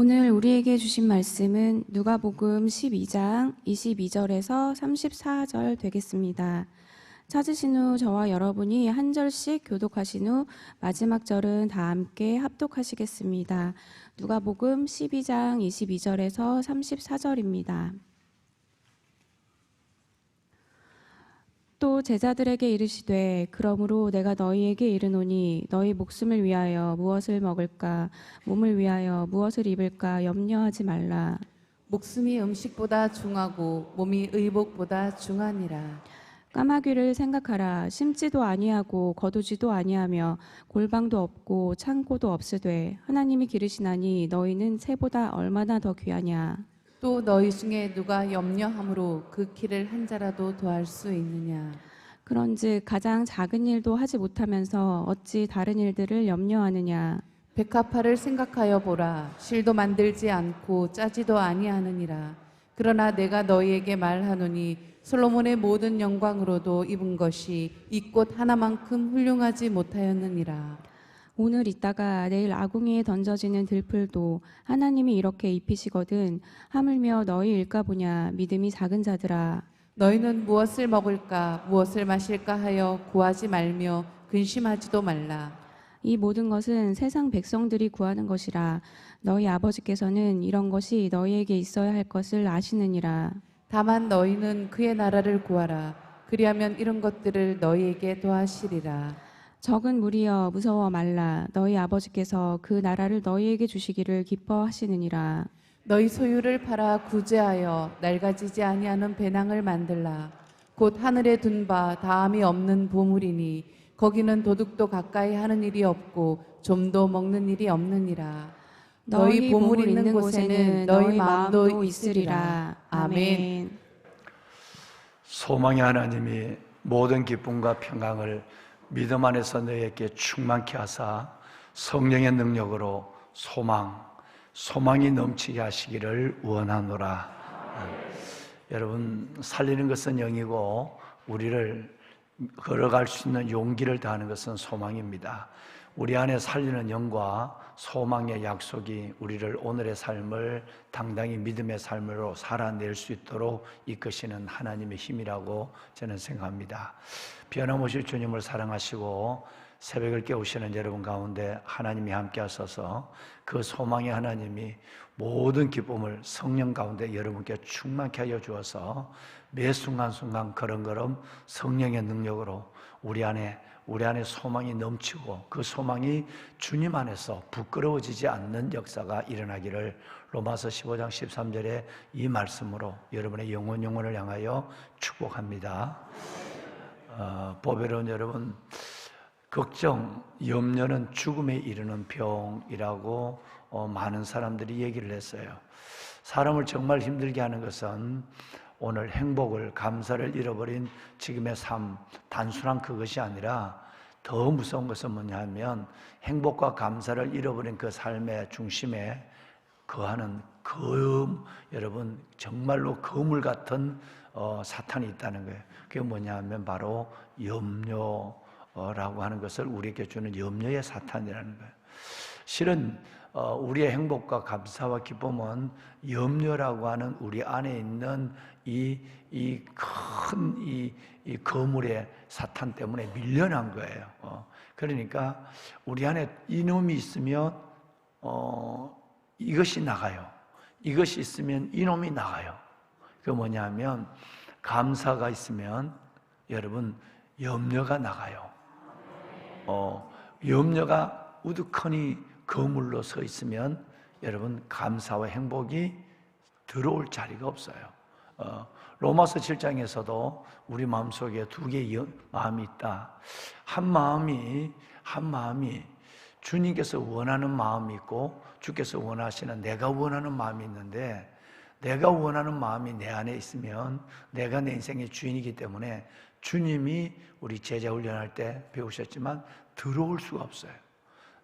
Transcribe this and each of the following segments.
오늘 우리에게 주신 말씀은 누가복음 12장 22절에서 34절 되겠습니다. 찾으신 후 저와 여러분이 한 절씩 교독하신 후 마지막 절은 다 함께 합독하시겠습니다. 누가복음 12장 22절에서 34절입니다. 또 제자들에게 이르시되 그러므로 내가 너희에게 이르노니 너희 목숨을 위하여 무엇을 먹을까 몸을 위하여 무엇을 입을까 염려하지 말라. 목숨이 음식보다 중하고 몸이 의복보다 중하니라. 까마귀를 생각하라. 심지도 아니하고 거두지도 아니하며 골방도 없고 창고도 없으되 하나님이 기르시나니 너희는 새보다 얼마나 더 귀하냐. 또 너희 중에 누가 염려함으로 그 키를 한 자라도 더할 수 있느냐. 그런즉 가장 작은 일도 하지 못하면서 어찌 다른 일들을 염려하느냐. 백합화를 생각하여 보라. 실도 만들지 않고 짜지도 아니하느니라. 그러나 내가 너희에게 말하노니 솔로몬의 모든 영광으로도 입은 것이 이 꽃 하나만큼 훌륭하지 못하였느니라. 오늘 있다가 내일 아궁이에 던져지는 들풀도 하나님이 이렇게 입히시거든 하물며 너희일까 보냐. 믿음이 작은 자들아. 너희는 무엇을 먹을까 무엇을 마실까 하여 구하지 말며 근심하지도 말라. 이 모든 것은 세상 백성들이 구하는 것이라. 너희 아버지께서는 이런 것이 너희에게 있어야 할 것을 아시느니라. 다만 너희는 그의 나라를 구하라. 그리하면 이런 것들을 너희에게 더하시리라. 적은 무리여 무서워 말라. 너희 아버지께서 그 나라를 너희에게 주시기를 기뻐하시느니라. 너희 소유를 팔아 구제하여 낡아지지 아니하는 배낭을 만들라. 곧 하늘에 둔 바 다함이 없는 보물이니 거기는 도둑도 가까이 하는 일이 없고 좀도 먹는 일이 없느니라. 너희 보물 있는 곳에는 너희 마음도 있으리라. 아멘. 소망의 하나님이 모든 기쁨과 평강을 믿음 안에서 너희에게 충만케 하사 성령의 능력으로 소망이 넘치게 하시기를 원하노라. 여러분, 살리는 것은 영이고 우리를 걸어갈 수 있는 용기를 더하는 것은 소망입니다. 우리 안에 살리는 영과 소망의 약속이 우리를 오늘의 삶을 당당히 믿음의 삶으로 살아낼 수 있도록 이끄시는 하나님의 힘이라고 저는 생각합니다. 변함없이 주님을 사랑하시고 새벽을 깨우시는 여러분 가운데 하나님이 함께 하셔서 그 소망의 하나님이 모든 기쁨을 성령 가운데 여러분께 충만케 하여 주어서 매 순간순간 걸음걸음 성령의 능력으로 우리 안에 소망이 넘치고 그 소망이 주님 안에서 부끄러워지지 않는 역사가 일어나기를 로마서 15장 13절에 이 말씀으로 여러분의 영혼을 향하여 축복합니다. 보배로운 여러분, 걱정, 염려는 죽음에 이르는 병이라고 많은 사람들이 얘기를 했어요. 사람을 정말 힘들게 하는 것은 오늘 행복을, 감사를 잃어버린 지금의 삶, 단순한 그것이 아니라 더 무서운 것은 뭐냐 하면 행복과 감사를 잃어버린 그 삶의 중심에 거하는 여러분 정말로 거물 같은 사탄이 있다는 거예요. 그게 뭐냐 하면 바로 염려라고 하는 것을 우리에게 주는 염려의 사탄이라는 거예요. 실은 우리의 행복과 감사와 기쁨은 염려라고 하는 우리 안에 있는 이 거물의 사탄 때문에 밀려난 거예요. 그러니까 우리 안에 이놈이 있으면 이것이 나가요. 이것이 있으면 이놈이 나가요. 그 뭐냐 하면 감사가 있으면 여러분 염려가 나가요. 염려가 우두커니 거물로 서 있으면 여러분 감사와 행복이 들어올 자리가 없어요. 로마서 7장에서도 우리 마음속에 두 개의 마음이 있다. 한 마음이 주님께서 원하는 마음이 있고 주께서 원하시는 내가 원하는 마음이 있는데, 내가 원하는 마음이 내 안에 있으면 내가 내 인생의 주인이기 때문에 주님이 우리 제자 훈련할 때 배우셨지만 들어올 수가 없어요.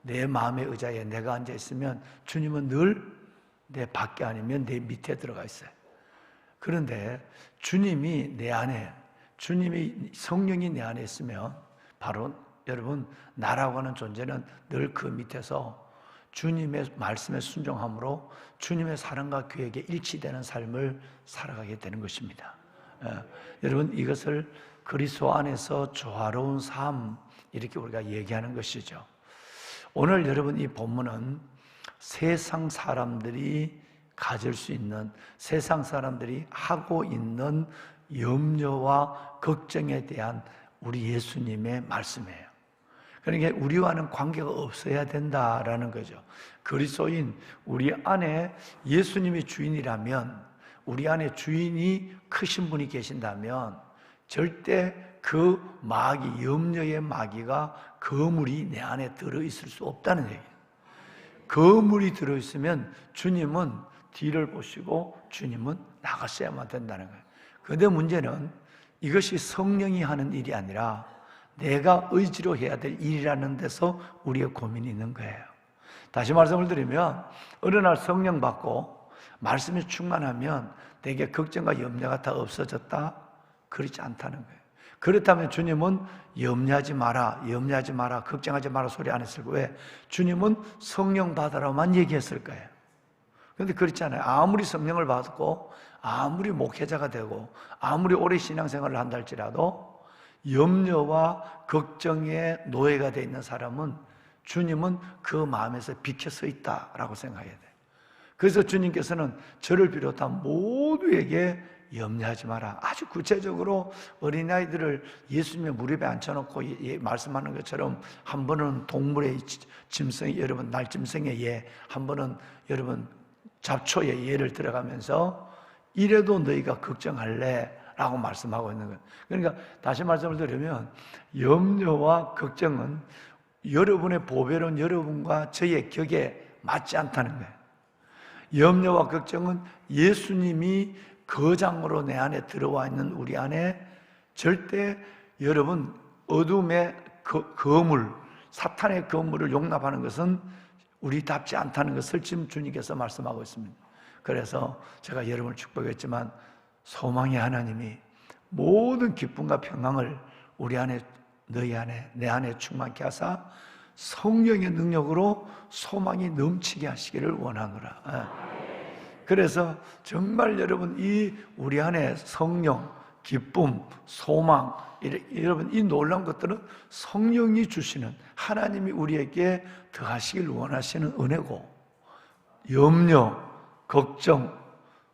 내 마음의 의자에 내가 앉아 있으면 주님은 늘 내 밖에 아니면 내 밑에 들어가 있어요. 그런데 주님이 내 안에, 주님이 성령이 내 안에 있으면 바로 여러분 나라고 하는 존재는 늘 그 밑에서 주님의 말씀에 순종함으로 주님의 사랑과 계획에 일치되는 삶을 살아가게 되는 것입니다. 여러분, 이것을 그리스도 안에서 조화로운 삶, 이렇게 우리가 얘기하는 것이죠. 오늘 여러분, 이 본문은 세상 사람들이 가질 수 있는, 세상 사람들이 하고 있는 염려와 걱정에 대한 우리 예수님의 말씀이에요. 그러니까 우리와는 관계가 없어야 된다라는 거죠. 그리스도인 우리 안에 예수님이 주인이라면, 우리 안에 주인이 크신 분이 계신다면 절대 그 마귀, 염려의 마귀가 거물이 내 안에 들어있을 수 없다는 얘기예요. 거물이 들어있으면 주님은 뒤를 보시고 주님은 나가셔야만 된다는 거예요. 그런데 문제는 이것이 성령이 하는 일이 아니라 내가 의지로 해야 될 일이라는 데서 우리의 고민이 있는 거예요. 다시 말씀을 드리면, 어느 날 성령 받고 말씀이 충만하면 내게 걱정과 염려가 다 없어졌다? 그렇지 않다는 거예요. 그렇다면 주님은 염려하지 마라, 염려하지 마라, 걱정하지 마라 소리 안 했을 거예요. 왜? 주님은 성령 받으라만 얘기했을 거예요. 그런데 그렇지 않아요. 아무리 성령을 받고 아무리 목회자가 되고 아무리 오래 신앙생활을 한다 할지라도 염려와 걱정의 노예가 되어 있는 사람은 주님은 그 마음에서 비켜 서 있다라고 생각해야 돼요. 그래서 주님께서는 저를 비롯한 모두에게 염려하지 마라. 아주 구체적으로 어린아이들을 예수님의 무릎에 앉혀놓고 말씀하는 것처럼, 한 번은 동물의 짐승, 여러분 날짐승의 예, 한 번은 여러분 잡초의 예를 들어가면서 이래도 너희가 걱정할래? 라고 말씀하고 있는 거예요. 그러니까 다시 말씀을 드리면, 염려와 걱정은 여러분의 보배로운 여러분과 저의 격에 맞지 않다는 거예요. 염려와 걱정은 예수님이 거장으로 내 안에 들어와 있는 우리 안에 절대 여러분 어둠의 거물, 사탄의 거물을 용납하는 것은 우리답지 않다는 것을 지금 주님께서 말씀하고 있습니다. 그래서 제가 여러분을 축복했지만 소망의 하나님이 모든 기쁨과 평강을 우리 안에, 너희 안에, 내 안에 충만케 하사 성령의 능력으로 소망이 넘치게 하시기를 원하노라. 그래서 정말 여러분, 이 우리 안에 성령, 기쁨, 소망, 여러분 이 놀라운 것들은 성령이 주시는, 하나님이 우리에게 더하시길 원하시는 은혜고, 염려, 걱정,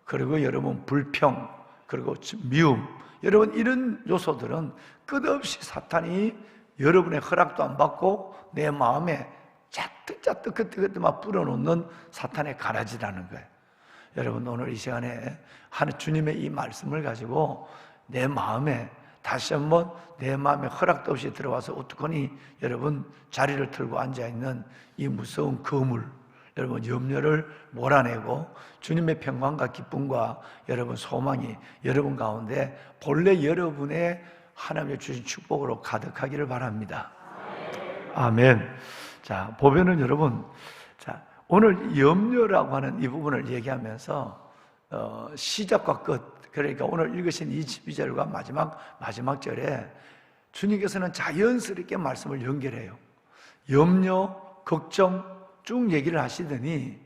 그리고 여러분 불평, 그리고 미움, 여러분 이런 요소들은 끝없이 사탄이 여러분의 허락도 안 받고 내 마음에 짜뜩짜뜩 그때 막 뿌려놓는 사탄의 가라지라는 거예요. 여러분, 오늘 이 시간에 주님의 이 말씀을 가지고 내 마음에 다시 한번, 내 마음에 허락도 없이 들어와서 어떡하니 여러분 자리를 틀고 앉아있는 이 무서운 거물, 여러분 염려를 몰아내고 주님의 평강과 기쁨과 여러분 소망이 여러분 가운데 본래 여러분의 하나님의 주신 축복으로 가득하기를 바랍니다. 아멘. 자, 보면은 여러분, 자, 오늘 염려라고 하는 이 부분을 얘기하면서 시작과 끝, 그러니까 오늘 읽으신 22절과 마지막 절에 주님께서는 자연스럽게 말씀을 연결해요. 염려, 걱정 쭉 얘기를 하시더니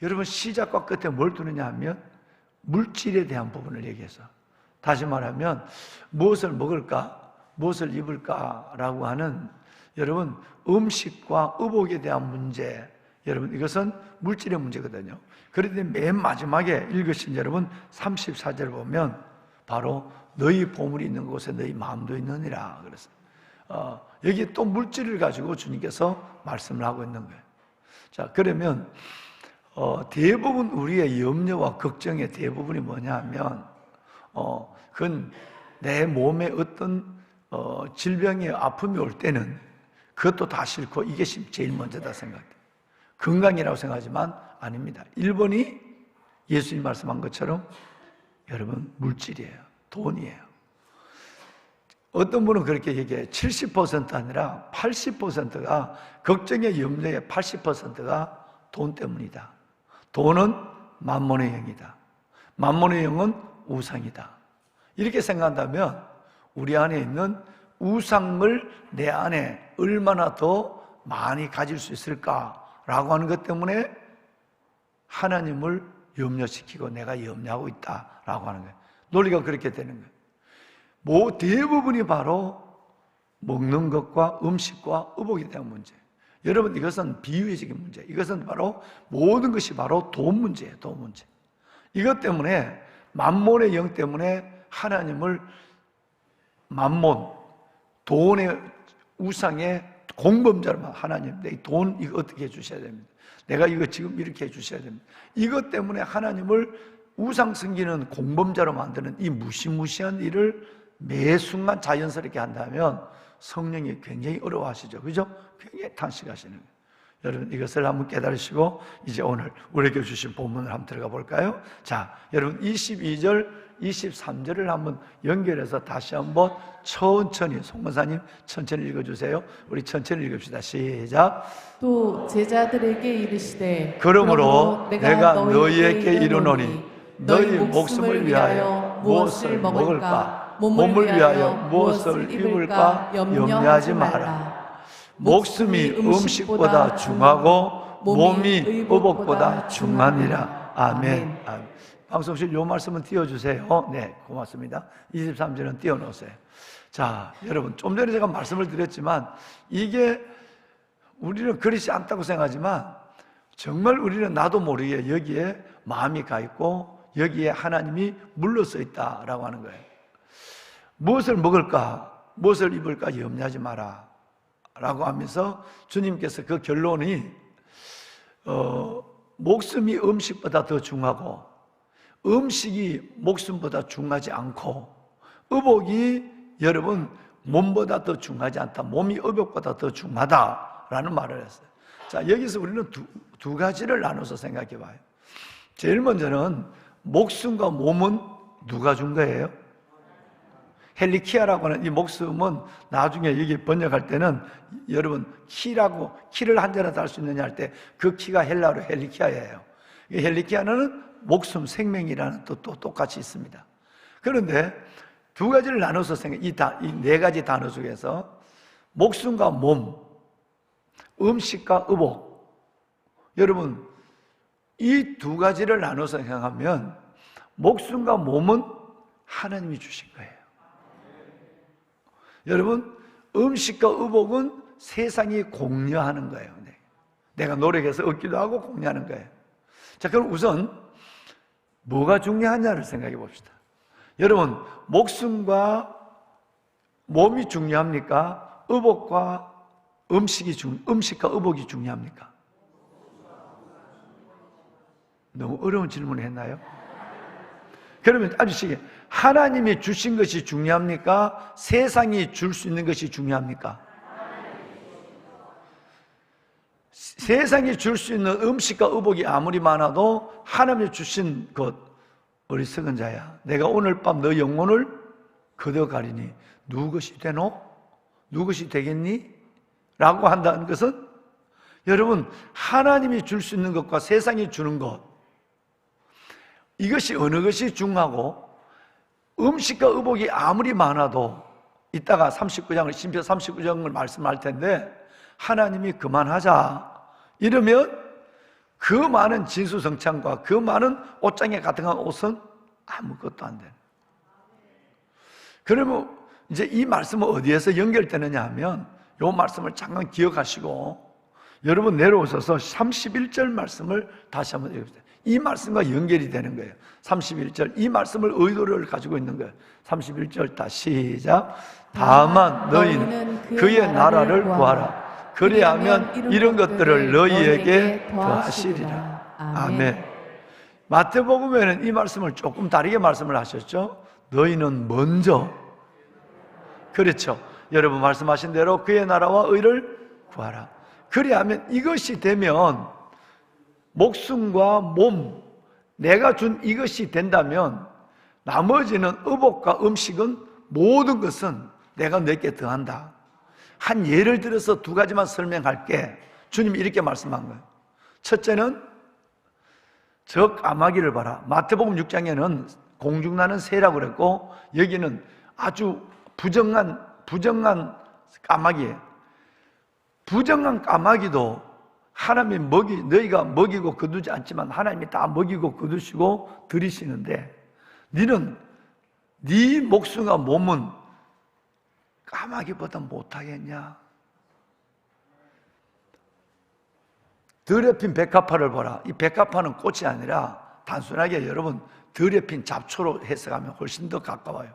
여러분 시작과 끝에 뭘 두느냐 하면 물질에 대한 부분을 얘기해서, 다시 말하면 무엇을 먹을까, 무엇을 입을까라고 하는 여러분 음식과 의복에 대한 문제, 여러분 이것은 물질의 문제거든요. 그런데 맨 마지막에 읽으신 여러분 34절 보면 바로 너희 보물이 있는 곳에 너희 마음도 있느니라 그랬어요. 여기 또 물질을 가지고 주님께서 말씀을 하고 있는 거예요. 자, 그러면 대부분 우리의 염려와 걱정의 대부분이 뭐냐 하면 그건 내 몸에 어떤 질병의 아픔이 올 때는 그것도 다 싫고 이게 제일 먼저다 생각해요. 건강이라고 생각하지만 아닙니다. 1번이 예수님 말씀한 것처럼 여러분 물질이에요. 돈이에요. 어떤 분은 그렇게 얘기해요. 70% 아니라 80%가 걱정의 염려의 80%가 돈 때문이다. 돈은 만몬의 영이다. 만몬의 영은 우상이다. 이렇게 생각한다면 우리 안에 있는 우상을 내 안에 얼마나 더 많이 가질 수 있을까 라고 하는 것 때문에 하나님을 염려시키고 내가 염려하고 있다라고 하는 거예요. 논리가 그렇게 되는 거예요. 대부분이 바로 먹는 것과 음식과 의복에 대한 문제. 여러분, 이것은 비유의적인 문제. 이것은 바로 모든 것이 바로 돈 문제예요. 돈 문제. 이것 때문에 만몬의 영 때문에 하나님을 만몬, 돈의 우상의 공범자로 하나님, 내 돈 이거 어떻게 해주셔야 됩니다. 내가 이거 지금 이렇게 해주셔야 됩니다. 이것 때문에 하나님을 우상 섬기는 공범자로 만드는 이 무시무시한 일을 매 순간 자연스럽게 한다면 성령이 굉장히 어려워하시죠. 그죠? 굉장히 탄식하시는 거예요. 여러분, 이것을 한번 깨달으시고 이제 오늘 우리에게 주신 본문을 한번 들어가 볼까요? 자, 여러분 22절, 23절을 한번 연결해서 다시 한번 천천히, 송문사님 천천히 읽어주세요. 우리 천천히 읽읍시다. 시작. 또 제자들에게 이르시되 그러므로 내가 너희에게 이르노니 너희 목숨을 위하여 무엇을 먹을까, 몸을 위하여 무엇을 입을까 염려하지 마라. 목숨이 음식보다 중하고 몸이 의복보다 중하니라. 아멘. 아멘. 방송실 요 말씀은 띄워주세요. 네, 고맙습니다. 23절은 띄워놓으세요. 자, 여러분, 좀 전에 제가 말씀을 드렸지만 이게 우리는 그렇지 않다고 생각하지만 정말 우리는 나도 모르게 여기에 마음이 가 있고 여기에 하나님이 물러서 있다라고 하는 거예요. 무엇을 먹을까, 무엇을 입을까 염려하지 마라 라고 하면서 주님께서 그 결론이 목숨이 음식보다 더 중하고 음식이 목숨보다 중하지 않고 의복이 여러분 몸보다 더 중하지 않다, 몸이 의복보다 더 중하다라는 말을 했어요. 자, 여기서 우리는 두 가지를 나눠서 생각해 봐요. 제일 먼저는 목숨과 몸은 누가 준 거예요? 헬리키아라고 하는 이 목숨은 나중에 여기 번역할 때는 여러분 키를 한 자라도 할 수 있느냐 할 때 그 키가 헬라어로 헬리키아예요. 이 헬리키아는 목숨, 생명이라는 뜻도 똑같이 있습니다. 그런데 두 가지를 나눠서 이 네 가지 단어 중에서 목숨과 몸, 음식과 의복, 여러분 이 두 가지를 나눠서 생각하면 목숨과 몸은 하나님이 주신 거예요. 여러분, 음식과 의복은 세상이 공유하는 거예요. 내가 노력해서 얻기도 하고 공유하는 거예요. 자, 그럼 우선 뭐가 중요하냐를 생각해 봅시다. 여러분, 목숨과 몸이 중요합니까? 의복과 음식과 의복이 중요합니까? 너무 어려운 질문을 했나요? 그러면 아주시게 하나님이 주신 것이 중요합니까? 세상이 줄 수 있는 것이 중요합니까? 세상이 줄 수 있는 음식과 의복이 아무리 많아도 하나님이 주신 것, 어리석은 자야, 내가 오늘 밤 너 영혼을 거둬가리니 누구것이 되노? 누구것이 되겠니? 라고 한다는 것은 여러분, 하나님이 줄 수 있는 것과 세상이 주는 것, 이것이 어느 것이 중하고 음식과 의복이 아무리 많아도 이따가 39장을 신표 39장을 말씀할 텐데 하나님이 그만하자 이러면 그 많은 진수성찬과 그 많은 옷장에 가득한 옷은 아무것도 안 되는. 그러면 이제 이 말씀은 어디에서 연결되느냐 하면 이 말씀을 잠깐 기억하시고 여러분 내려오셔서 31절 말씀을 다시 한번 읽어보세요. 이 말씀과 연결이 되는 거예요. 31절, 이 말씀을 의도를 가지고 있는 거예요. 31절 다 시작. 다만 너희는 그의 나라를 구하라. 그리하면 이런 것들을 너희에게 더하시리라. 아멘. 마태복음에는 이 말씀을 조금 다르게 말씀을 하셨죠. 너희는 먼저, 그렇죠, 여러분 말씀하신 대로 그의 나라와 의를 구하라. 그리하면 이것이 되면 목숨과 몸, 내가 준 이것이 된다면 나머지는 의복과 음식은 모든 것은 내가 내게 더한다. 한 예를 들어서 두 가지만 설명할게. 주님이 이렇게 말씀한 거예요. 첫째는 저 까마귀를 봐라. 마태복음 6장에는 공중나는 새라고 그랬고 여기는 아주 부정한 까마귀예요. 부정한 까마귀도 하나님이 너희가 먹이고 거두지 않지만 하나님이 다 먹이고 거두시고 들이시는데 너는 네 목숨과 몸은 까마귀보다 못하겠냐? 더럽힌 백합화를 보라. 이 백합화는 꽃이 아니라 단순하게 여러분 더럽힌 잡초로 해석하면 훨씬 더 가까워요.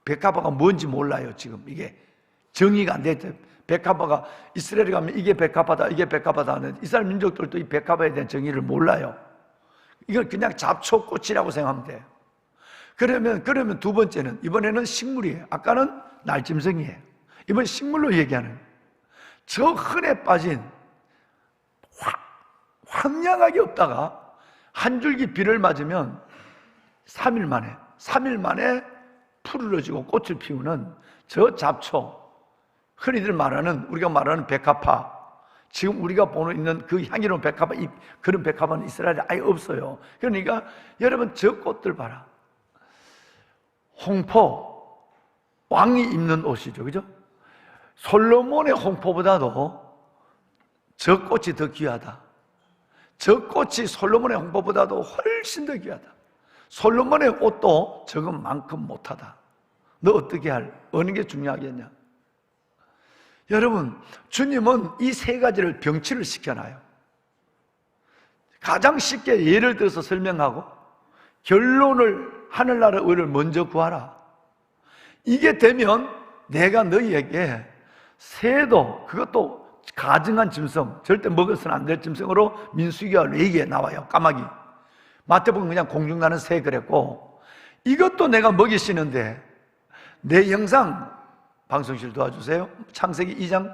백합화가 뭔지 몰라요. 지금 이게 정의가 안 됐대요. 백합화가 이스라엘에 가면 이게 백합화다, 이게 백합화다 하는데 이스라엘 민족들도 이 백합화에 대한 정의를 몰라요. 이걸 그냥 잡초꽃이라고 생각하면 돼요. 그러면 두 번째는 이번에는 식물이에요. 아까는 날짐승이에요. 이번 식물로 얘기하는 저 흔해 빠진 황량하게 없다가 한 줄기 비를 맞으면 3일 만에 푸르러지고 꽃을 피우는 저 잡초, 흔히들 말하는 우리가 말하는 백합화, 지금 우리가 보는 있는 그 향기로운 백합화, 그런 백합화는 이스라엘에 아예 없어요. 그러니까 여러분 저 꽃들 봐라. 홍포, 왕이 입는 옷이죠, 그죠? 솔로몬의 홍포보다도 저 꽃이 더 귀하다. 저 꽃이 솔로몬의 홍포보다도 훨씬 더 귀하다. 솔로몬의 옷도 저것만큼 못하다. 너 어떻게 어느 게 중요하겠냐? 여러분, 주님은 이 세 가지를 병치를 시켜놔요. 가장 쉽게 예를 들어서 설명하고 결론을 하늘나라 의를 먼저 구하라. 이게 되면 내가 너희에게 새도, 그것도 가증한 짐승, 절대 먹어서는 안 될 짐승으로 민수기와 레위기에 나와요. 까마귀. 마태복음 그냥 공중나는 새 그랬고, 이것도 내가 먹이시는데 내 형상, 방송실 도와주세요. 창세기 2장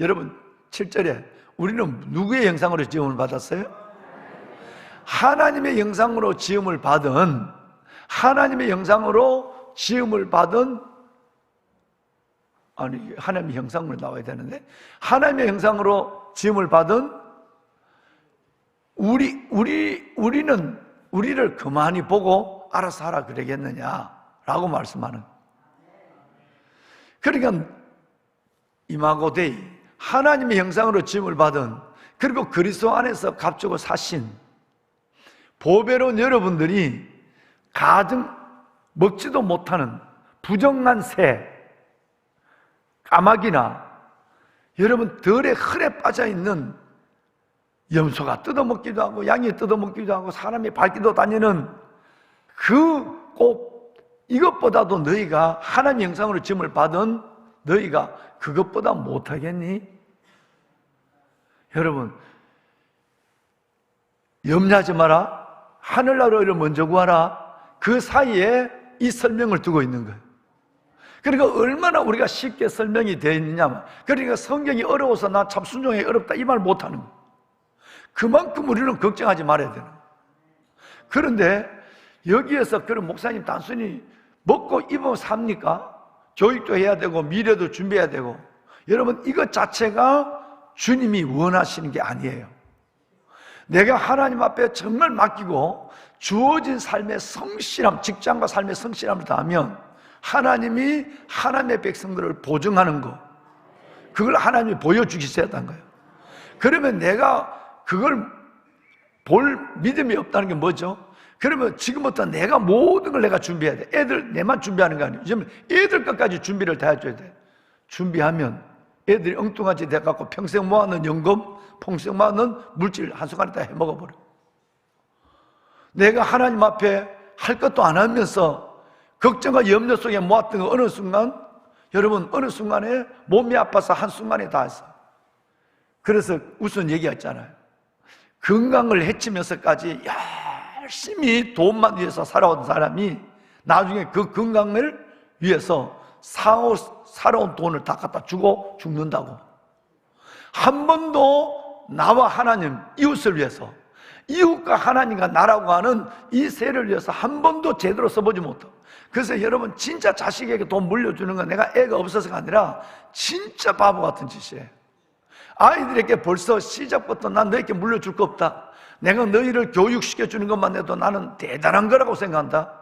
여러분 7절에 우리는 누구의 형상으로 지음을 받았어요? 하나님의 형상으로 지음을 받은, 하나님의 형상으로 지음을 받은, 아니 하나님의 형상으로 나와야 되는데, 하나님의 형상으로 지음을 받은 우리는 우리를 그만이 보고 알아서 하라 그러겠느냐라고 말씀하는. 그러니까 이마고데이, 하나님의 형상으로 지음을 받은, 그리고 그리스도 안에서 값주고 사신 보배로운 여러분들이 가증 먹지도 못하는 부정한 새, 까마귀나 여러분 덜에 흘에 빠져있는 염소가 뜯어먹기도 하고 양이 뜯어먹기도 하고 사람이 밟기도 다니는 그 꽃, 이것보다도 너희가 하나님의 형상으로 지음을 받은 너희가 그것보다 못하겠니? 여러분, 염려하지 마라. 하늘나라를 먼저 구하라. 그 사이에 이 설명을 두고 있는 거예요. 그러니까 얼마나 우리가 쉽게 설명이 되어 있느냐. 그러니까 성경이 어려워서 나 참 순종하기 어렵다 이 말 못하는 거예요. 그만큼 우리는 걱정하지 말아야 되는 거예요. 그런데 여기에서 그런 목사님 단순히 먹고 입으면 삽니까? 교육도 해야 되고 미래도 준비해야 되고, 여러분 이것 자체가 주님이 원하시는 게 아니에요. 내가 하나님 앞에 정말 맡기고 주어진 삶의 성실함, 직장과 삶의 성실함을 다하면 하나님이 하나님의 백성들을 보증하는 거, 그걸 하나님이 보여주시겠다는 거예요. 그러면 내가 그걸 볼 믿음이 없다는 게 뭐죠? 그러면 지금부터 내가 모든 걸 내가 준비해야 돼. 애들 내만 준비하는 거 아니에요. 요즘 애들 것까지 준비를 다 해줘야 돼. 준비하면 애들이 엉뚱하지 돼갖고 평생 모아놓은 연금, 평생 모아놓은 물질 한순간에 다 해먹어버려. 내가 하나님 앞에 할 것도 안 하면서 걱정과 염려 속에 모았던 거 어느 순간, 여러분 어느 순간에 몸이 아파서 한순간에 다 했어. 그래서 우선 얘기했잖아요. 건강을 해치면서까지 열심히 돈만 위해서 살아온 사람이 나중에 그 건강을 위해서 살아온 돈을 다 갖다 주고 죽는다고. 한 번도 나와 하나님, 이웃을 위해서, 이웃과 하나님과 나라고 하는 이 세를 위해서 한 번도 제대로 써보지 못하고. 그래서 여러분 진짜 자식에게 돈 물려주는 건 내가 애가 없어서가 아니라 진짜 바보 같은 짓이에요. 아이들에게 벌써 시작부터 난 너에게 물려줄 거 없다, 내가 너희를 교육시켜주는 것만 해도 나는 대단한 거라고 생각한다,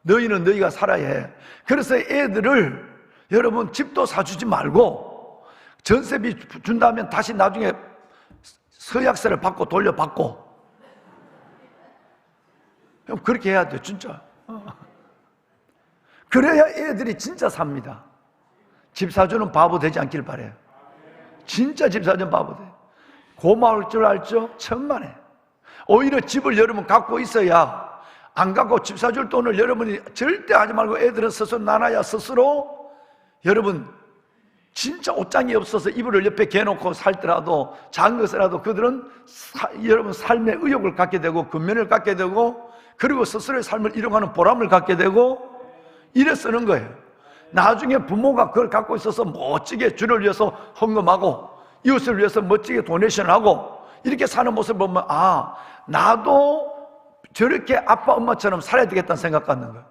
너희는 너희가 살아야 해. 그래서 애들을 여러분 집도 사주지 말고 전세비 준다면 다시 나중에 서약서를 받고 돌려받고. 그렇게 해야 돼, 진짜. 그래야 애들이 진짜 삽니다. 집 사주는 바보 되지 않길 바래요. 진짜 집 사주는 바보 돼. 고마울 줄 알죠? 천만에. 오히려 집을 여러분 갖고 있어야, 안 갖고 집 사줄 돈을 여러분이 절대 하지 말고 애들은 스스로 나눠야 스스로, 여러분 진짜 옷장이 없어서 이불을 옆에 개놓고 살더라도 작은 것이라도 그들은 여러분 삶의 의욕을 갖게 되고 근면을 갖게 되고 그리고 스스로의 삶을 이뤄가는 보람을 갖게 되고 이래 쓰는 거예요. 나중에 부모가 그걸 갖고 있어서 멋지게 주를 위해서 헌금하고 이웃을 위해서 멋지게 도네이션하고 이렇게 사는 모습을 보면 아, 나도 저렇게 아빠 엄마처럼 살아야 되겠다는 생각 갖는 거예요.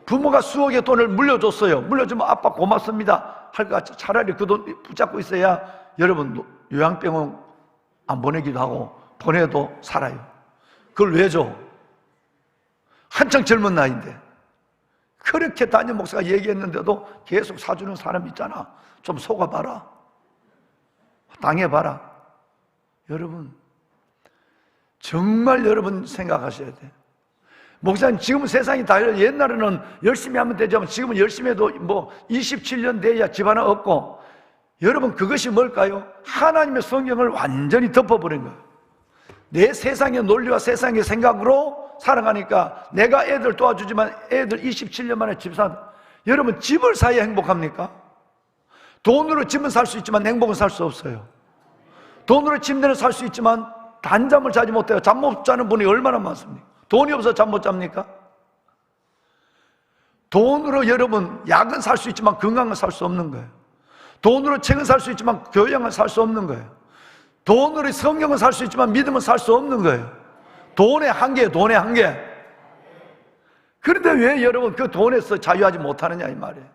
부모가 수억의 돈을 물려줬어요. 물려주면 아빠 고맙습니다 할 것 같죠. 차라리 그 돈 붙잡고 있어야 여러분 요양병원 안 보내기도 하고 보내도 살아요. 그걸 왜 줘? 한창 젊은 나이인데. 그렇게 담임 목사가 얘기했는데도 계속 사주는 사람 있잖아. 좀 속아봐라. 당해봐라. 여러분 정말 여러분 생각하셔야 돼요. 목사님 지금은 세상이 달라요. 옛날에는 열심히 하면 되지만 지금은 열심히 해도 뭐 27년 돼야 집 하나 얻고. 여러분 그것이 뭘까요? 하나님의 성경을 완전히 덮어버린 거예요. 내 세상의 논리와 세상의 생각으로 살아가니까 내가 애들 도와주지만 애들 27년 만에 집 산. 여러분 집을 사야 행복합니까? 돈으로 집은 살 수 있지만 행복은 살 수 없어요. 돈으로 침대는 살 수 있지만 단잠을 자지 못해요. 잠 못 자는 분이 얼마나 많습니까? 돈이 없어서 잠 못 잡니까? 돈으로 여러분 약은 살 수 있지만 건강은 살 수 없는 거예요. 돈으로 책은 살 수 있지만 교양은 살 수 없는 거예요. 돈으로 성경은 살 수 있지만 믿음은 살 수 없는 거예요. 돈의 한계예요. 돈의 한계. 그런데 왜 여러분 그 돈에서 자유하지 못하느냐 이 말이에요.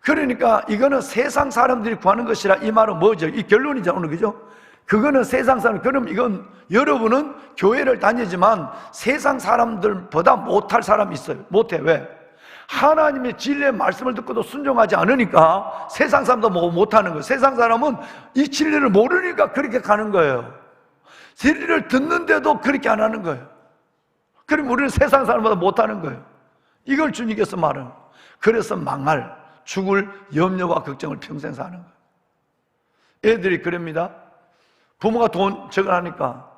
그러니까 이거는 세상 사람들이 구하는 것이라 이 말은 뭐죠? 이 결론이잖아요. 오늘 그죠? 그거는 세상 사람. 그럼 이건 여러분은 교회를 다니지만 세상 사람들보다 못할 사람이 있어요. 못해. 왜? 하나님의 진리의 말씀을 듣고도 순종하지 않으니까 세상 사람도 못하는 거예요. 세상 사람은 이 진리를 모르니까 그렇게 가는 거예요. 진리를 듣는데도 그렇게 안 하는 거예요. 그럼 우리는 세상 사람보다 못하는 거예요. 이걸 주님께서 말하는 거예요. 그래서 망할, 죽을 염려와 걱정을 평생 사는 거예요. 애들이 그럽니다. 부모가 돈 저걸 하니까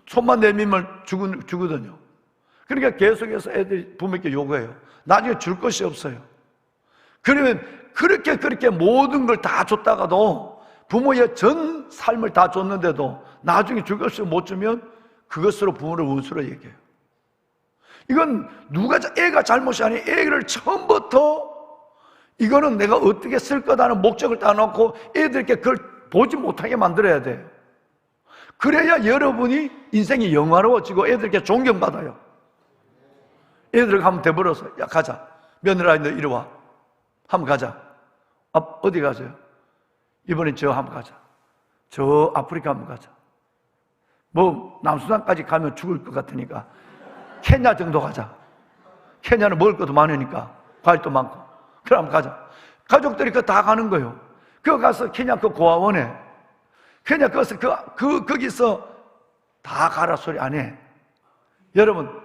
손만 내밀면 주거든요. 그러니까 계속해서 애들이 부모에게 요구해요. 나중에 줄 것이 없어요. 그러면 그렇게 모든 걸 다 줬다가도 부모의 전 삶을 다 줬는데도 나중에 줄 것을 못 주면 그것으로 부모를 원수로 얘기해요. 이건 애가 잘못이 아니에요. 애를 처음부터 이거는 내가 어떻게 쓸 거다는 목적을 따놓고 애들께 그걸 보지 못하게 만들어야 돼요. 그래야 여러분이 인생이 영화로워지고 애들께 존경받아요. 애들 한번 대버려서 야 가자. 며느라 너 이리 와. 한번 가자. 어디 가세요? 이번엔 저 한번 가자. 저 아프리카 한번 가자. 뭐 남수단까지 가면 죽을 것 같으니까 케냐 정도 가자. 케냐는 먹을 것도 많으니까 과일도 많고. 그럼 한번 가자. 가족들이 그거 다 가는 거예요. 그거 가서 케냐 그 고아원에 케냐 가서 거기서 다 가라 소리 안 해. 여러분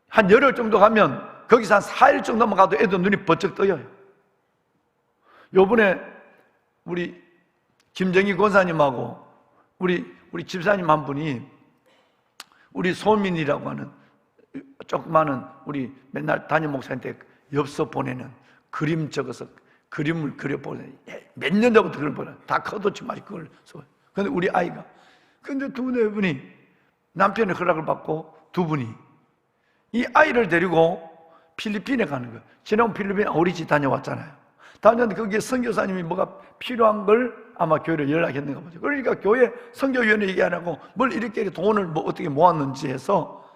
한 열흘 정도 가면 거기서 한 4일 정도만 가도 애들 눈이 번쩍 떠요. 요번에 우리 김정희 권사님하고 우리 집사님 한 분이 우리 소민이라고 하는 조그마한 우리 맨날 담임 목사한테 엽서 보내는 그림 적어서 그림을 그려보내는 몇 년 전부터 그걸 보내. 다 커도 지금 아직 그걸 써. 근데 우리 아이가 근데 두 분이 남편의 허락을 받고 두 분이 이 아이를 데리고 필리핀에 가는 거예요. 지난번 필리핀 오리지 다녀왔잖아요. 다녔는데 거기에 선교사님이 뭐가 필요한 걸 아마 교회를 연락했는가 보죠. 그러니까 교회 선교위원회 얘기 안 하고 뭘 이렇게 돈을 뭐 어떻게 모았는지 해서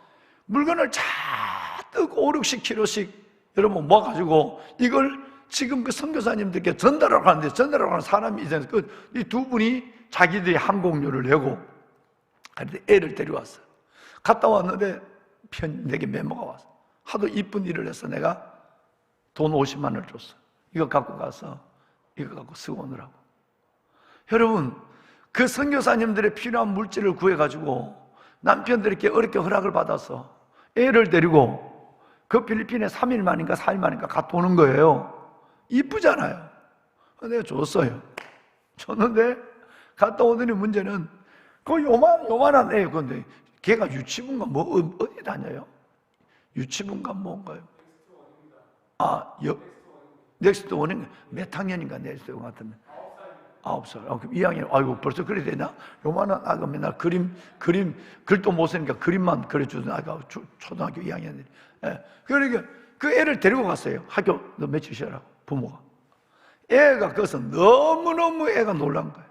물건을 잔뜩 5, 60kg씩 여러분 모아가지고 이걸 지금 그 선교사님들께 전달하러 가는데 전달하러 가는 사람이 있잖아요. 이 두 분이 자기들이 항공료를 내고 애를 데려왔어요. 갔다 왔는데 내게 메모가 왔어. 하도 이쁜 일을 해서 내가 돈 50만 원을 줬어. 이거 갖고 가서 이거 갖고 쓰고 오느라고. 여러분, 그 선교사님들의 필요한 물질을 구해가지고 남편들에게 어렵게 허락을 받아서 애를 데리고 그 필리핀에 3일 만인가 4일 만인가 갔다 오는 거예요. 이쁘잖아요. 내가 줬어요. 줬는데 갔다 오더니 문제는 그 요만한 애, 근데 걔가 유치부인가 뭐 어디 다녀요? 유치부인가 뭔가요? 넥스트 원인가 몇 학년인가 넥스트 원 같은데 9살. 그럼 2학년. 아이고 벌써 그래 되냐? 요만한 아가 맨날 그림 글도 못 쓰니까 그림만 그려주던 아가 초등학교 2학년들이. 예. 그러니까 그 애를 데리고 갔어요. 학교 너 며칠 쉬라고 부모가. 애가 거기서 너무너무 애가 놀란 거예요.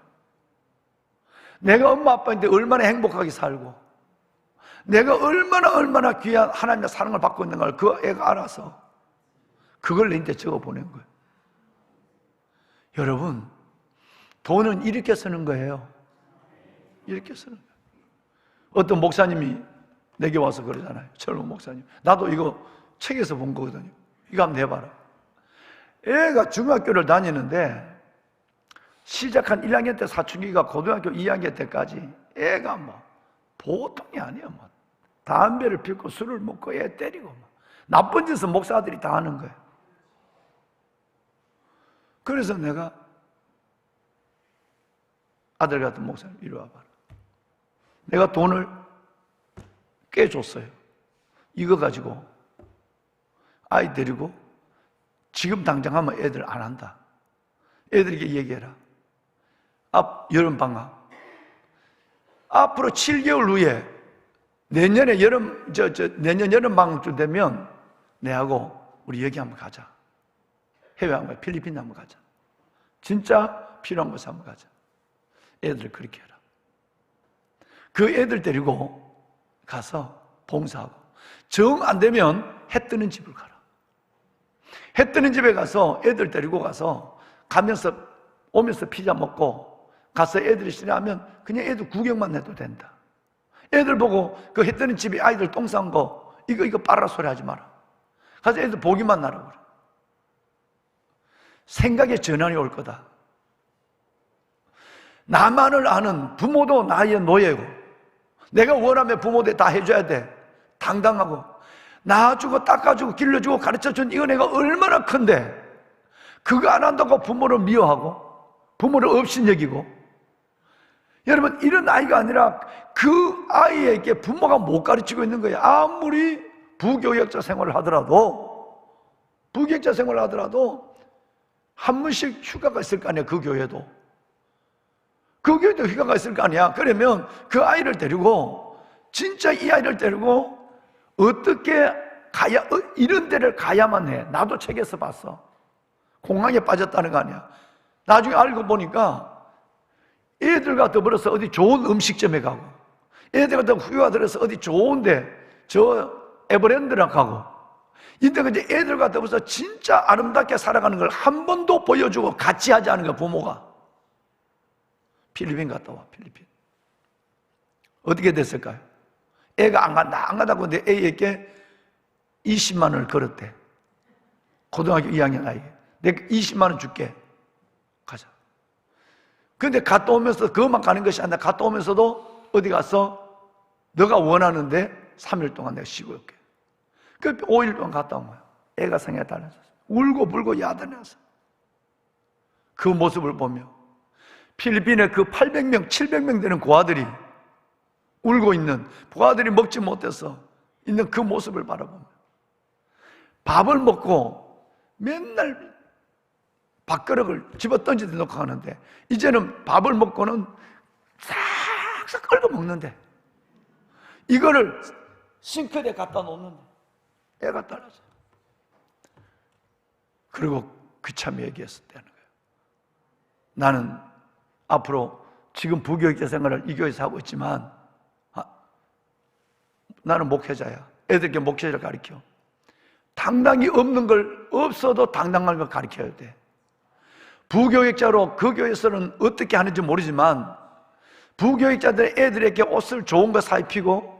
내가 엄마 아빠인데 얼마나 행복하게 살고 내가 얼마나 귀한 하나님의 사랑을 받고 있는 걸 그 애가 알아서 그걸 내한테 적어 보낸 거예요. 여러분, 돈은 이렇게 쓰는 거예요. 이렇게 쓰는 거예요. 어떤 목사님이 내게 와서 그러잖아요. 젊은 목사님. 나도 이거 책에서 본 거거든요. 이거 한번 내봐라. 애가 중학교를 다니는데 시작한 1학년 때 사춘기가 고등학교 2학년 때까지 애가 뭐 보통이 아니에요. 뭐 담배를 피우고 술을 먹고 애 때리고 뭐 나쁜 짓은 목사들이 다 하는 거예요. 그래서 내가 아들 같은 목사님 이리 와봐라. 내가 돈을 꽤 줬어요. 이거 가지고 아이 데리고 지금 당장 하면 애들 안 한다. 애들에게 얘기해라. 여름방학 앞으로 7개월 후에 내년 여름방학쯤 되면 내하고 우리 여기 한번 가자. 해외 한번 필리핀 한번 가자. 진짜 필요한 곳에 한번 가자. 애들 그렇게 해라. 그 애들 데리고 가서 봉사하고 정 안 되면 해 뜨는 집을 가라. 해 뜨는 집에 가서 애들 데리고 가서 오면서 피자 먹고 가서 애들이 싫어하면 그냥 애들 구경만 해도 된다. 애들 보고 그 해 뜨는 집에 아이들 똥 싼 거 이거 빨아라 소리 하지 마라. 가서 애들 보기만 하라 그래. 생각의 전환이 올 거다. 나만을 아는 부모도 나의 노예고 내가 원하면 부모들 다 해줘야 돼. 당당하고 낳아주고 닦아주고 길러주고 가르쳐준 이거 내가 얼마나 큰데 그거 안 한다고 부모를 미워하고 부모를 업신여기고 여러분 이런 아이가 아니라 그 아이에게 부모가 못 가르치고 있는 거예요. 아무리 부교역자 생활을 하더라도 한 번씩 휴가가 있을 거 아니야. 그 교회도 휴가가 있을 거 아니야. 그러면 그 아이를 데리고 진짜 이 아이를 데리고 어떻게 이런 데를 가야만 해. 나도 책에서 봤어. 공항에 빠졌다는 거 아니야. 나중에 알고 보니까 애들과 더불어서 어디 좋은 음식점에 가고 애들과 더 휴가 들어서 어디 좋은데 저 에버랜드랑 가고 이때 이제 애들과 더불어서 진짜 아름답게 살아가는 걸 한 번도 보여주고 같이 하지 않은 거야. 부모가 필리핀 갔다 와. 필리핀 어떻게 됐을까요? 애가 안 간다고 근데 애에게 20만 원을 걸었대. 고등학교 2학년 아이에 내가 20만 원 줄게. 가자. 근데 갔다 오면서 그것만 가는 것이 아니라 갔다 오면서도 어디 가서 너가 원하는데 3일 동안 내가 쉬고 올게. 그 5일 동안 갔다 온 거야. 애가 생각이 달라졌어. 울고 불고 야단해서 그 모습을 보며 필리핀의 그 800명, 700명 되는 고아들이 울고 있는 고아들이 먹지 못해서 있는 그 모습을 바라보며 밥을 먹고 맨날 밥그릇을 집어 던지대 놓고 가는데 이제는 밥을 먹고는 싹싹 끌고 먹는데 이거를 싱크대에 갖다 놓는데 애가 따라서 그리고 그참 얘기했었다는 거예요. 나는 앞으로 지금 부교육자 생활을 이 교회에서 하고 있지만 나는 목회자야. 애들에게 목회자를 가르쳐. 당당히 없는 걸 없어도 당당한 걸 가르쳐야 돼. 부교육자로 그 교회에서는 어떻게 하는지 모르지만 부교육자들 애들에게 옷을 좋은 거 사입히고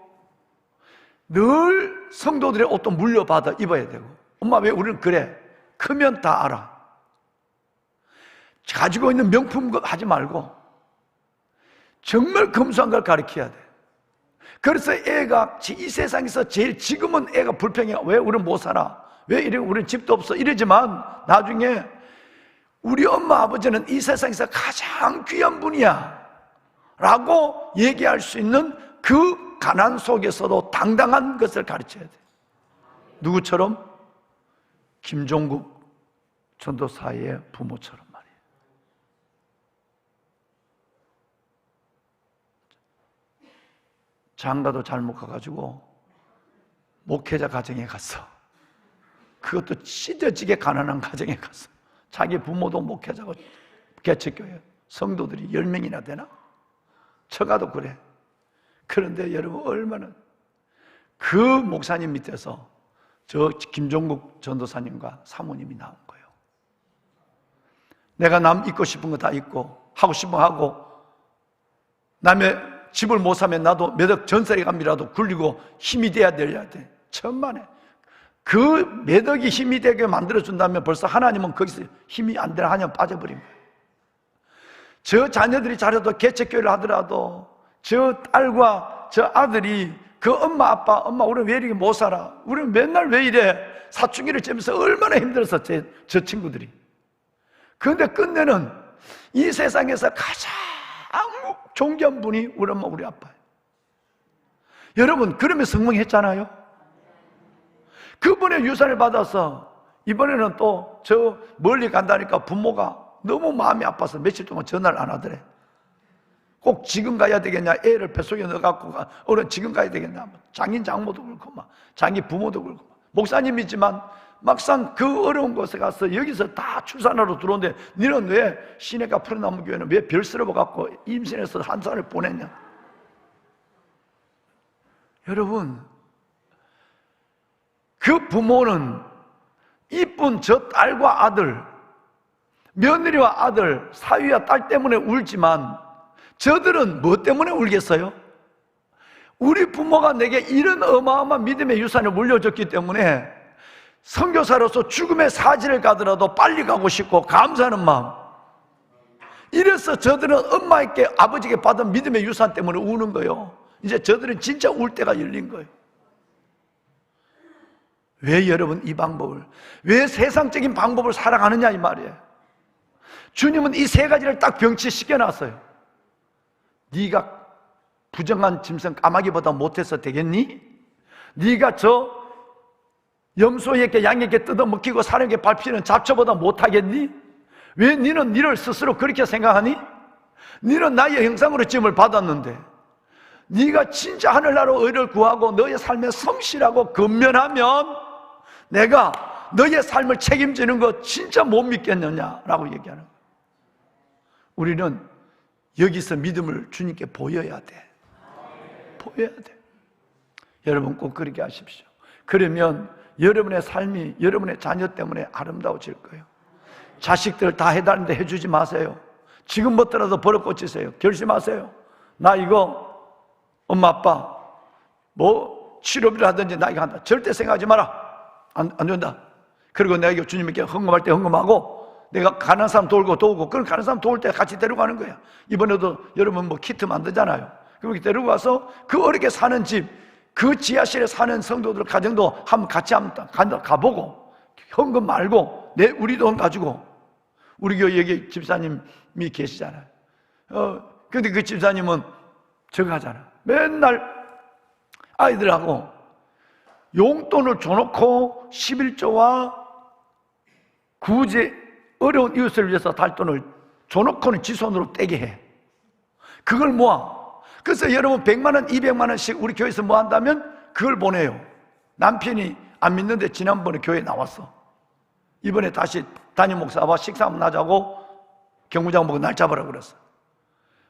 늘 성도들의 옷도 물려받아 입어야 되고 엄마 왜 우리는 그래? 크면 다 알아. 가지고 있는 명품 하지 말고 정말 검소한 걸 가르쳐야 돼. 그래서 애가 이 세상에서 제일 지금은 애가 불평해. 왜 우리는 못 살아? 왜 이래? 우리는 집도 없어. 이러지만 나중에 우리 엄마 아버지는 이 세상에서 가장 귀한 분이야 라고 얘기할 수 있는 그 가난 속에서도 당당한 것을 가르쳐야 돼. 누구처럼? 김종국 전도사의 부모처럼 말이에요. 장가도 잘못 가가지고 목회자 가정에 갔어. 그것도 찢어지게 가난한 가정에 갔어. 자기 부모도 목회자고 개척교회 성도들이 10명이나 되나? 처가도 그래. 그런데 여러분 얼마나 그 목사님 밑에서 저 김종국 전도사님과 사모님이 나온 거예요. 내가 남 있고 싶은 거 다 있고 하고 싶은 거 하고 남의 집을 못 사면 나도 몇 억 전세에 감이라도 굴리고 힘이 돼야 돼. 천만에. 그 몇 억이 힘이 되게 만들어준다면 벌써 하나님은 거기서 힘이 안 되나 하냐 빠져버린 거예요. 저 자녀들이 잘해도 개척교회를 하더라도 저 딸과 저 아들이 그 엄마 아빠 우리는 왜 이렇게 못 살아? 우리는 맨날 왜 이래? 사춘기를 쬐면서 얼마나 힘들었어 저 친구들이. 그런데 끝내는 이 세상에서 가장 존귀한 분이 우리 엄마 우리 아빠예요. 여러분 그러면 성공했잖아요. 그분의 유산을 받아서 이번에는 또 저 멀리 간다니까 부모가 너무 마음이 아파서 며칠 동안 전화를 안 하더래. 꼭 지금 가야 되겠냐? 애를 뱃속에 넣어갖고 어른 지금 가야 되겠냐? 장인 장모도 그렇고 막 자기 부모도 그렇고 목사님이지만 막상 그 어려운 곳에 가서 여기서 다 출산하러 들어오는데 너는 왜 시내가 푸른나무 교회는 왜 별스러워 갖고 임신해서 한 살을 보냈냐? 여러분 그 부모는 이쁜 저 딸과 아들, 며느리와 아들, 사위와 딸 때문에 울지만 저들은 뭐 때문에 울겠어요? 우리 부모가 내게 이런 어마어마한 믿음의 유산을 물려줬기 때문에 선교사로서 죽음의 사지를 가더라도 빨리 가고 싶고 감사하는 마음. 이래서 저들은 엄마에게 아버지에게 받은 믿음의 유산 때문에 우는 거예요. 이제 저들은 진짜 울 때가 열린 거예요. 왜 여러분 이 방법을, 왜 세상적인 방법을 살아가느냐 이 말이에요. 주님은 이 세 가지를 딱 병치시켜놨어요. 네가 부정한 짐승 까마귀보다 못해서 되겠니? 네가 저 염소에게 양에게 뜯어먹히고 사람에게 밟히는 잡초보다 못하겠니? 왜 너는 너를 스스로 그렇게 생각하니? 너는 나의 형상으로 지음을 받았는데 네가 진짜 하늘나라 의를 구하고 너의 삶에 성실하고 근면하면 내가 너의 삶을 책임지는 거 진짜 못 믿겠느냐라고 얘기하는 거예요. 우리는 여기서 믿음을 주님께 보여야 돼. 보여야 돼. 여러분 꼭 그렇게 하십시오. 그러면 여러분의 삶이 여러분의 자녀 때문에 아름다워질 거예요. 자식들 다 해달라는데 해주지 마세요. 지금부터라도 버릇 고치세요. 결심하세요. 나 이거 엄마 아빠 뭐 치료비를 하든지 나 이거 한다. 절대 생각하지 마라. 안 된다. 그리고 내가 주님께 헌금할 때 헌금하고 내가 가난한 사람 도우고 그런 가난한 사람 도울 때 같이 데리고 가는 거야. 이번에도 여러분 뭐 키트 만들잖아요. 그렇게 데리고 가서 그 어렵게 사는 집, 그 지하실에 사는 성도들 가정도 한번 같이 가보고 현금 말고 우리 돈 가지고 우리 교회 여기 집사님이 계시잖아요. 근데 그 집사님은 저거 하잖아. 맨날 아이들하고 용돈을 줘놓고 11조와 구제 어려운 이웃을 위해서 달 돈을 줘놓고는 지 손으로 떼게 해. 그걸 모아. 그래서 여러분 100만 원, 200만 원씩 우리 교회에서 뭐 한다면 그걸 보내요. 남편이 안 믿는데 지난번에 교회에 나왔어. 이번에 다시 담임 목사와 식사 한번 하자고 경무장 보고 날 잡으라 그랬어.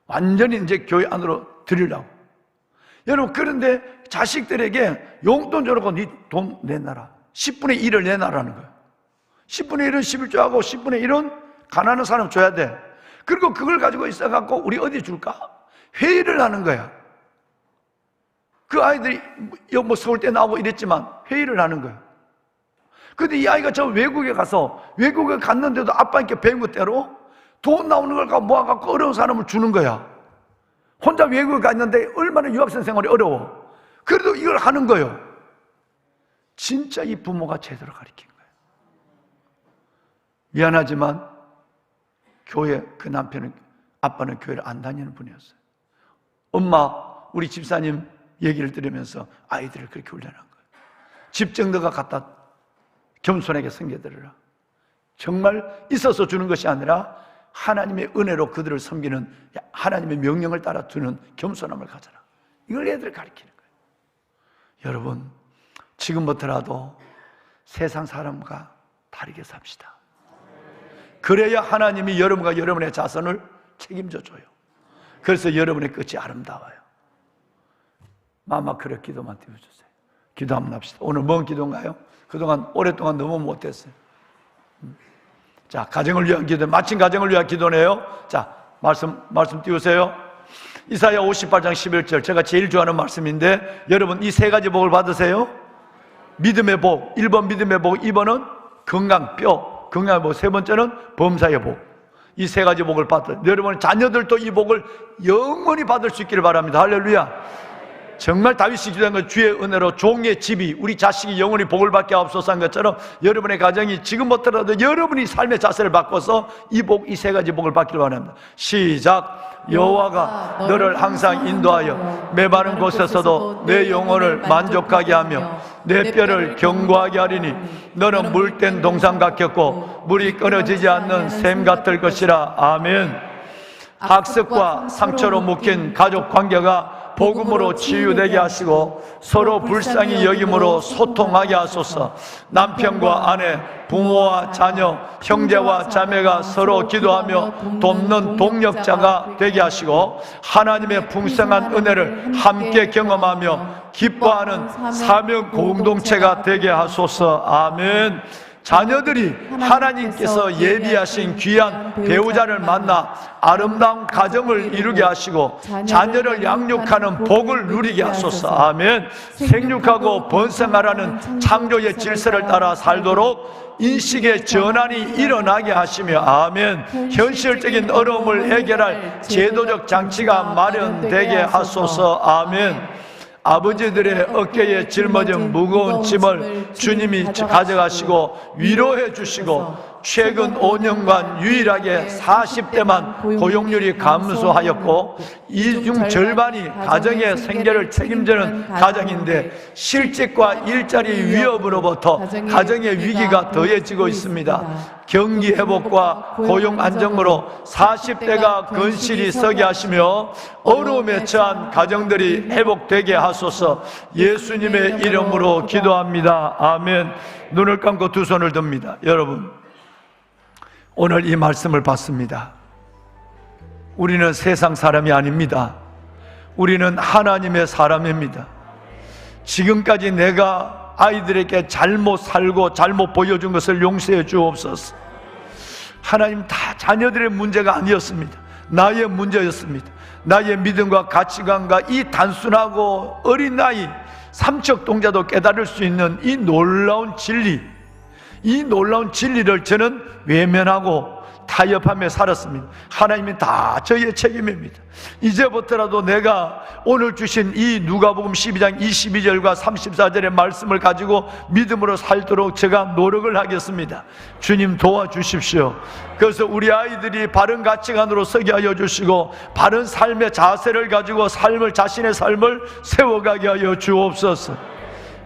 완전히 이제 교회 안으로 들이려고. 여러분 그런데 자식들에게 용돈 줘놓고 네 돈 내놔라. 10분의 1을 내놔라는 거예요. 10분의 1은 11조하고 10분의 1은 가난한 사람 줘야 돼. 그리고 그걸 가지고 있어갖고 우리 어디 줄까? 회의를 하는 거야. 그 아이들이 뭐 서울대 나오고 이랬지만 회의를 하는 거야. 근데 이 아이가 저 외국에 갔는데도 아빠한테 배운 것대로 돈 나오는 걸 모아갖고 어려운 사람을 주는 거야. 혼자 외국에 갔는데 얼마나 유학생 생활이 어려워. 그래도 이걸 하는 거예요. 진짜 이 부모가 제대로 가르친 거예요. 미안하지만 교회, 그 남편은, 아빠는 교회를 안 다니는 분이었어요. 엄마, 우리 집사님 얘기를 들으면서 아이들을 그렇게 훈련한 거예요. 집 정도가 갖다 겸손하게 섬겨드리라. 정말 있어서 주는 것이 아니라 하나님의 은혜로 그들을 섬기는, 하나님의 명령을 따라 두는 겸손함을 가져라. 이걸 애들을 가르치는 거예요. 여러분, 지금부터라도 세상 사람과 다르게 삽시다. 그래야 하나님이 여러분과 여러분의 자손을 책임져 줘요. 그래서 여러분의 끝이 아름다워요. 마마 그래 기도만 띄워주세요. 기도 한번 합시다. 오늘 뭔 기도인가요? 그동안 오랫동안 너무 못했어요. 자, 가정을 위한 기도, 마침 가정을 위한 기도네요. 자, 말씀 띄우세요. 이사야 58장 11절, 제가 제일 좋아하는 말씀인데, 여러분 이 세 가지 복을 받으세요. 믿음의 복, 1번 믿음의 복, 2번은 건강, 뼈, 건강의 복, 세 번째는 범사의 복. 이 세 가지 복을 받아, 여러분 자녀들도 이 복을 영원히 받을 수 있기를 바랍니다. 할렐루야. 정말 다윗이 기도한 것, 주의 은혜로 종의 집이, 우리 자식이 영원히 복을 받게 하옵소서 한 것처럼 여러분의 가정이 지금부터라도 여러분이 삶의 자세를 바꿔서 이 복, 이 세 가지 복을 받기를 바랍니다. 시작. 여호와가 너를 항상 인도하여 메마른 곳에서도 내 영혼을 만족하게 하며 내 뼈를 견고하게 하리니 너는 물된 동산 같겠고 물이 끊어지지 않는 샘 같을 것이라. 아멘. 학습과 상처로 묶인 가족 관계가 복음으로 치유되게 하시고 서로 불쌍히 여김으로 소통하게 하소서. 남편과 아내, 부모와 자녀, 형제와 자매가 서로 기도하며 돕는 동력자가 되게 하시고 하나님의 풍성한 은혜를 함께 경험하며 기뻐하는 사명 공동체가 되게 하소서. 아멘. 자녀들이 하나님께서 예비하신 귀한 배우자를 만나 아름다운 가정을 이루게 하시고 자녀를 양육하는 복을 누리게 하소서. 아멘. 생육하고 번성하라는 창조의 질서를 따라 살도록 인식의 전환이 일어나게 하시며, 아멘. 현실적인 어려움을 해결할 제도적 장치가 마련되게 하소서. 아멘. 아버지들의 어깨에 짊어진 무거운 짐을 주님이 가져가시고 위로해 주시고 최근 5년간 유일하게 40대만 고용률이 감소하였고 이 중 절반이 가정의 생계를 책임지는 가정인데 실직과 일자리 위협으로부터 가정의 위기가 더해지고 있습니다. 경기 회복과 고용 안정으로 40대가 건실히 서게 하시며 어려움에 처한 가정들이 회복되게 하소서. 예수님의 이름으로 기도합니다. 아멘. 눈을 감고 두 손을 듭니다. 여러분, 오늘 이 말씀을 받습니다. 우리는 세상 사람이 아닙니다. 우리는 하나님의 사람입니다. 지금까지 내가 아이들에게 잘못 살고 잘못 보여준 것을 용서해 주옵소서. 하나님, 다 자녀들의 문제가 아니었습니다. 나의 문제였습니다. 나의 믿음과 가치관과 이 단순하고 어린 나이 삼척동자도 깨달을 수 있는 이 놀라운 진리, 이 놀라운 진리를 저는 외면하고 타협하며 살았습니다. 하나님이 다 저희의 책임입니다. 이제부터라도 내가 오늘 주신 이 누가복음 12장 22절과 34절의 말씀을 가지고 믿음으로 살도록 제가 노력을 하겠습니다. 주님 도와주십시오. 그래서 우리 아이들이 바른 가치관으로 서게 하여 주시고 바른 삶의 자세를 가지고 자신의 삶을 세워가게 하여 주옵소서.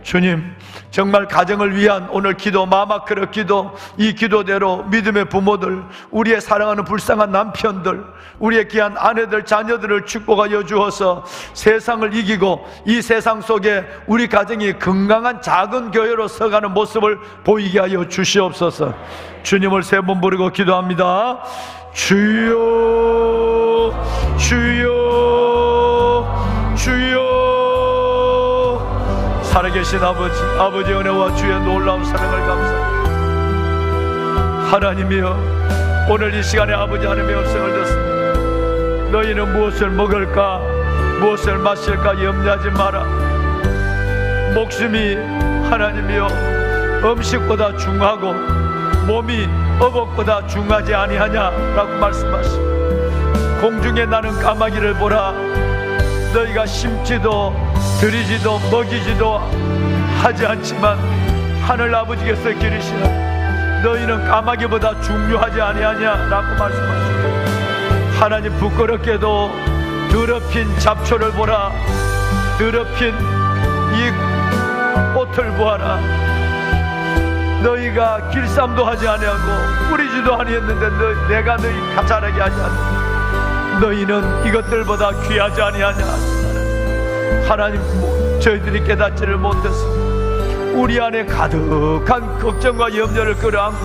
주님, 정말 가정을 위한 오늘 기도, 마마크르 기도, 이 기도대로 믿음의 부모들, 우리의 사랑하는 불쌍한 남편들, 우리의 귀한 아내들, 자녀들을 축복하여 주어서 세상을 이기고 이 세상 속에 우리 가정이 건강한 작은 교회로 서가는 모습을 보이게 하여 주시옵소서. 주님을 세 번 부르고 기도합니다. 주여, 주여, 주여. 살아계신 아버지 은혜와 주의 놀라운 사랑을 감사합니다. 하나님이여, 오늘 이 시간에 아버지 하나님의 음성을 듣습니다. 너희는 무엇을 먹을까 무엇을 마실까 염려하지 마라. 목숨이 하나님이여 음식보다 중하고 몸이 어복보다 중하지 아니하냐라고 말씀하시고 공중에 나는 까마귀를 보라. 너희가 심지도 들이지도 먹이지도 하지 않지만 하늘 아버지께서 기르시라. 너희는 까마귀보다 중요하지 아니하냐 라고 말씀하시고, 하나님 부끄럽게도 더럽힌 잡초를 보라. 더럽힌 이 꽃을 보아라. 너희가 길쌈도 하지 아니하고 뿌리지도 아니했는데 내가 너희 자라게 하지 않느냐. 너희는 이것들보다 귀하지 아니하냐. 하나님, 저희들이 깨닫지를 못했습니다. 우리 안에 가득한 걱정과 염려를 끌어안고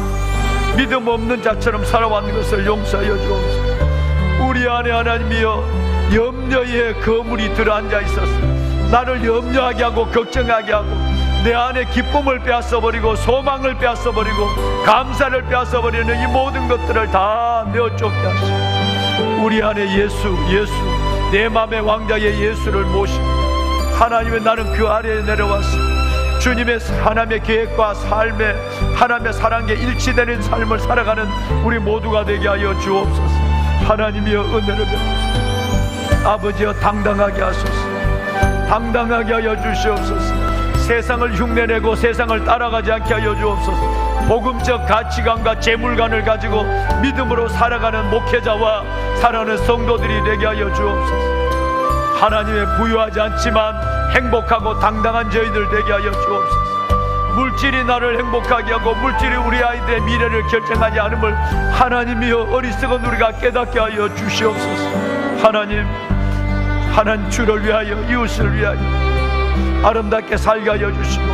믿음 없는 자처럼 살아왔는 것을 용서하여 주옵소서. 우리 안에 하나님이여 염려의 거물이 들어앉아 있었습니다. 나를 염려하게 하고 걱정하게 하고 내 안에 기쁨을 빼앗아버리고 소망을 빼앗아버리고 감사를 빼앗아버리는 이 모든 것들을 다 내어 쫓게 하시고, 우리 안에 예수 내 맘의 왕자의 예수를 모시고 하나님의 나는 그 아래에 내려왔습니다. 주님의 하나님의 계획과 삶에 하나님의 사랑에 일치되는 삶을 살아가는 우리 모두가 되게 하여 주옵소서. 하나님이여 은혜를 베푸소서. 아버지여 당당하게 하소서. 당당하게 하여 주시옵소서. 세상을 흉내내고 세상을 따라가지 않게 하여 주옵소서. 복음적 가치관과 재물관을 가지고 믿음으로 살아가는 목회자와 살아가는 성도들이 되게 하여 주옵소서. 하나님의 부유하지 않지만 행복하고 당당한 저희들 되게 하여 주옵소서. 물질이 나를 행복하게 하고 물질이 우리 아이들의 미래를 결정하지 않음을 하나님이여 어리석은 우리가 깨닫게 하여 주시옵소서. 하나님 주를 위하여 이웃을 위하여 아름답게 살게 하여 주시고,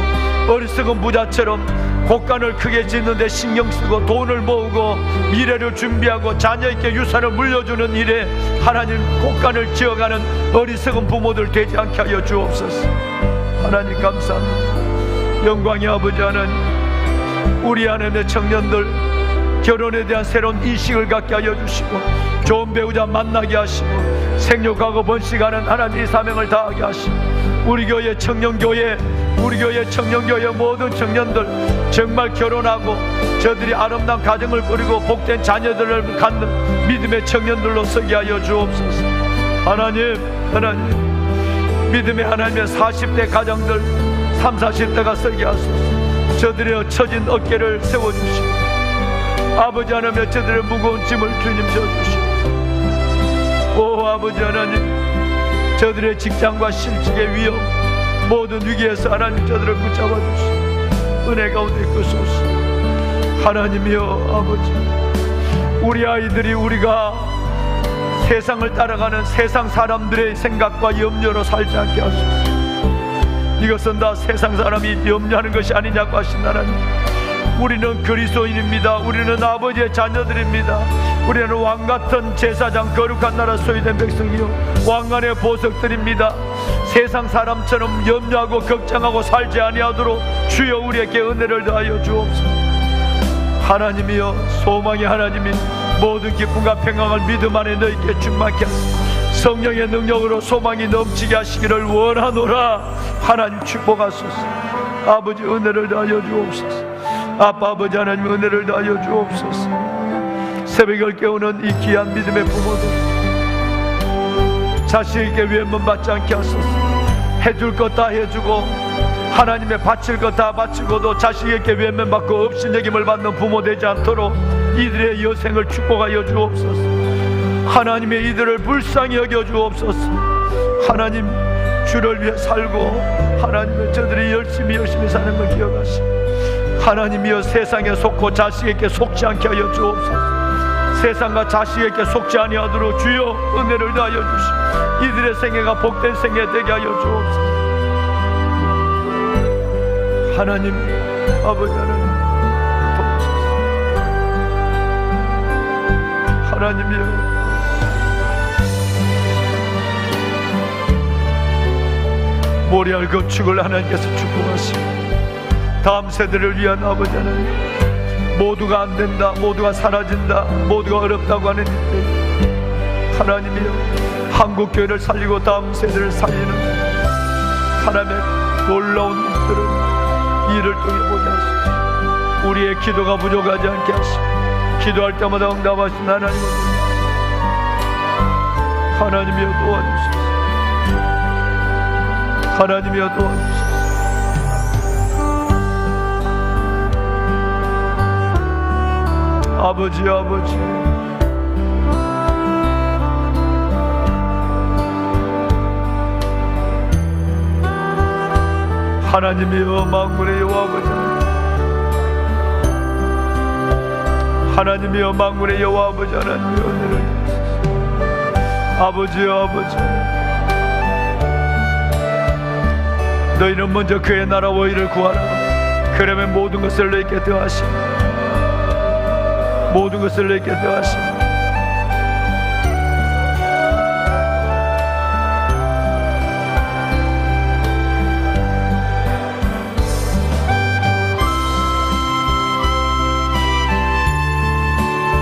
어리석은 부자처럼 곳간을 크게 짓는데 신경쓰고 돈을 모으고 미래를 준비하고 자녀에게 유산을 물려주는 일에 하나님 곳간을 지어가는 어리석은 부모들 되지 않게 하여 주옵소서. 하나님 감사합니다. 영광의 아버지 하나님, 우리 안에 청년들 결혼에 대한 새로운 인식을 갖게 하여 주시고 좋은 배우자 만나게 하시고 생육하고 번식하는 하나님의 사명을 다하게 하시고, 우리 교회 청년교회 모든 청년들 정말 결혼하고 저들이 아름다운 가정을 꾸리고 복된 자녀들을 갖는 믿음의 청년들로 서게 하여 주옵소서. 하나님 믿음의 하나님의 40대 가정들 30-40대가 서게 하소서. 저들의 처진 어깨를 세워주시고 아버지 하나님 저들의 무거운 짐을 주님 져주시고, 오 아버지 하나님 저들의 직장과 실직의 위험 모든 위기에서 하나님 저들을 붙잡아 주시고 은혜 가운데 있소서. 하나님이여 아버지, 우리 아이들이 우리가 세상을 따라가는 세상 사람들의 생각과 염려로 살지 않게 하소서. 이것은 다 세상 사람이 염려하는 것이 아니냐고 하신 하나님, 우리는 그리스도인입니다. 우리는 아버지의 자녀들입니다. 우리는 왕같은 제사장 거룩한 나라 소유된 백성이요 왕관의 보석들입니다. 세상 사람처럼 염려하고 걱정하고 살지 아니하도록 주여 우리에게 은혜를 더하여 주옵소서. 하나님이여 소망의 하나님이 모든 기쁨과 평강을 믿음 안에 너희께 충만케 하소서. 성령의 능력으로 소망이 넘치게 하시기를 원하노라. 하나님 축복하소서. 아버지 은혜를 더하여 주옵소서. 아빠 아버지 하나님 은혜를 더하여 주옵소서. 새벽을 깨우는 이 귀한 믿음의 부모들 자식에게 외면 받지 않게 하소서. 해줄 것 다 해주고 하나님의 바칠 것 다 바치고도 자식에게 외면받고 업신여김을 받는 부모 되지 않도록 이들의 여생을 축복하여 주옵소서. 하나님의 이들을 불쌍히 여겨 주옵소서. 하나님 주를 위해 살고 하나님의 저들이 열심히 사는 걸 기억하시고, 하나님이여 세상에 속고 자식에게 속지 않게 하여 주옵소서. 세상과 자식에게 속지 아니하도록 주여 은혜를 다하여 주시고 이들의 생애가 복된 생애 되게 하여 주옵소서. 하나님 아버지 하나님 돕소서. 하나님이여 모래알 건축을 하나님께서 축복하시고 다음 세대를 위한 아버지 하나님, 모두가 안 된다, 모두가 사라진다, 모두가 어렵다고 하는 이들 하나님이여 한국교회를 살리고 다음 세대를 살리는 하나님의 놀라운 일들을 통해 보게 하시고 우리의 기도가 부족하지 않게 하시고 기도할 때마다 응답하신 하나님을 하나님이여 도와주소서. 하나님이여 도와주소서. 아버지 하나님이여 만군의 여호와 아버지, 하나님이여 만군의 여호와 아버지, 하나님이여 은혜를 주소서. 아버지 너희는 먼저 그의 나라와 의를 구하라. 그러면 모든 것을 너희께 더하시니